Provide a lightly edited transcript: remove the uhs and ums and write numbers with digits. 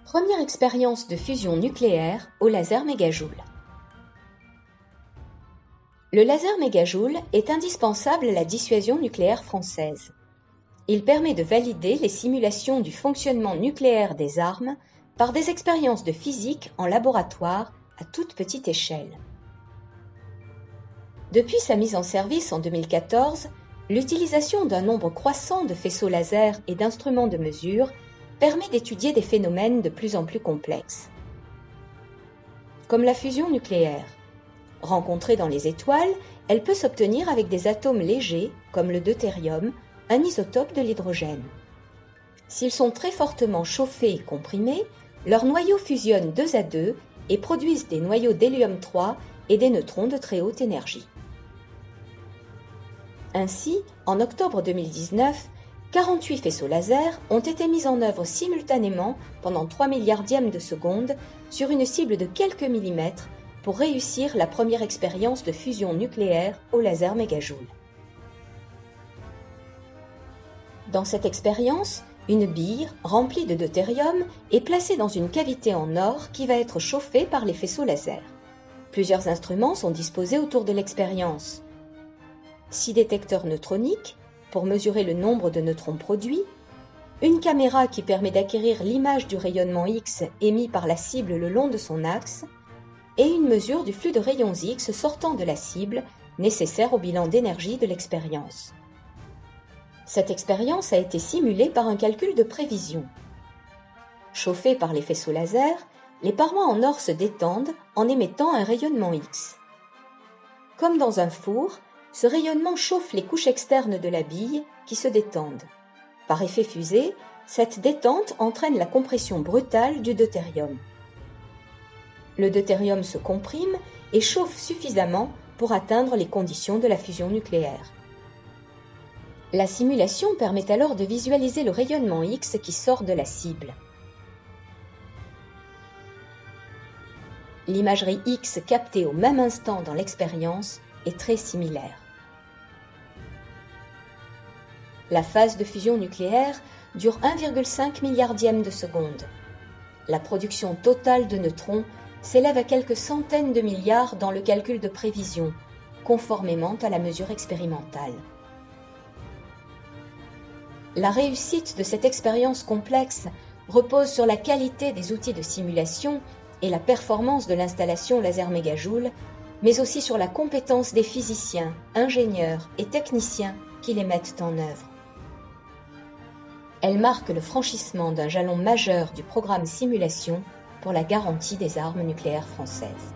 Première expérience de fusion nucléaire au laser mégajoule. Le laser mégajoule est indispensable à la dissuasion nucléaire française. Il permet de valider les simulations du fonctionnement nucléaire des armes par des expériences de physique en laboratoire à toute petite échelle. Depuis sa mise en service en 2014, l'utilisation d'un nombre croissant de faisceaux laser et d'instruments de mesure permet d'étudier des phénomènes de plus en plus complexes. Comme la fusion nucléaire. Rencontrée dans les étoiles, elle peut s'obtenir avec des atomes légers, comme le deutérium, un isotope de l'hydrogène. S'ils sont très fortement chauffés et comprimés, leurs noyaux fusionnent 2 à 2 et produisent des noyaux d'hélium-3 et des neutrons de très haute énergie. Ainsi, en octobre 2019, 48 faisceaux laser ont été mis en œuvre simultanément pendant 3 milliardièmes de seconde sur une cible de quelques millimètres pour réussir la première expérience de fusion nucléaire au laser mégajoule. Dans cette expérience, une bille remplie de deutérium est placée dans une cavité en or qui va être chauffée par les faisceaux laser. Plusieurs instruments sont disposés autour de l'expérience. 6 détecteurs neutroniques pour mesurer le nombre de neutrons produits, une caméra qui permet d'acquérir l'image du rayonnement X émis par la cible le long de son axe, et une mesure du flux de rayons X sortant de la cible, nécessaire au bilan d'énergie de l'expérience. Cette expérience a été simulée par un calcul de prévision. Chauffées par les faisceaux laser, les parois en or se détendent en émettant un rayonnement X. Comme dans un four, ce rayonnement chauffe les couches externes de la bille qui se détendent. Par effet fusée, cette détente entraîne la compression brutale du deutérium. Le deutérium se comprime et chauffe suffisamment pour atteindre les conditions de la fusion nucléaire. La simulation permet alors de visualiser le rayonnement X qui sort de la cible. L'imagerie X captée au même instant dans l'expérience est très similaire. La phase de fusion nucléaire dure 1,5 milliardième de seconde. La production totale de neutrons s'élève à quelques centaines de milliards dans le calcul de prévision, conformément à la mesure expérimentale. La réussite de cette expérience complexe repose sur la qualité des outils de simulation et la performance de l'installation laser mégajoule, mais aussi sur la compétence des physiciens, ingénieurs et techniciens qui les mettent en œuvre. Elle marque le franchissement d'un jalon majeur du programme simulation pour la garantie des armes nucléaires françaises.